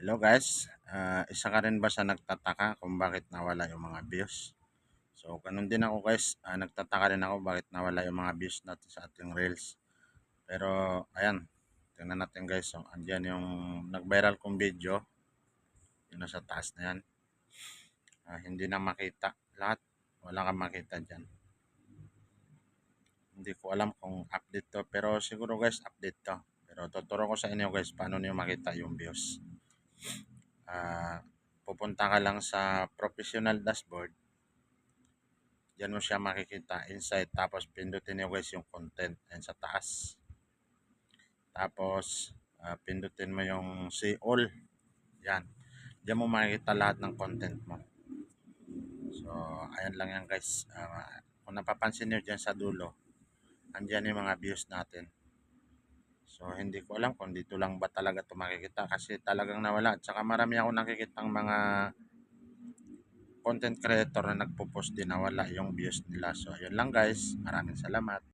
Hello guys, isa ka rin ba sa nagtataka kung bakit nawala yung mga views? So ganun din ako guys, nagtataka rin ako bakit nawala yung mga views natin sa ating reels. Pero ayan, tingnan natin guys, so, andyan yung nag-viral kong video, yun nasa taas na yan. Hindi na makita lahat, wala kang makita dyan. Hindi ko alam kung update to, pero siguro guys update to. Pero tuturo ko sa inyo guys paano niyo makita yung views. Ah, Pupunta ka lang sa professional dashboard. Diyan mo siya makikita inside, tapos pindutin nyo guys yung content and sa taas. Tapos pindutin mo yung see all. Yan. Diyan mo makikita lahat ng content mo. So ayan lang yan guys. Kung napapansin nyo dyan sa dulo, andyan yung mga views natin. So hindi ko alam kung dito lang ba talaga ito makikita kasi talagang nawala. At saka marami ako nakikitang mga content creator na nagpo-post din na wala yung views nila. So ayun lang guys. Maraming salamat.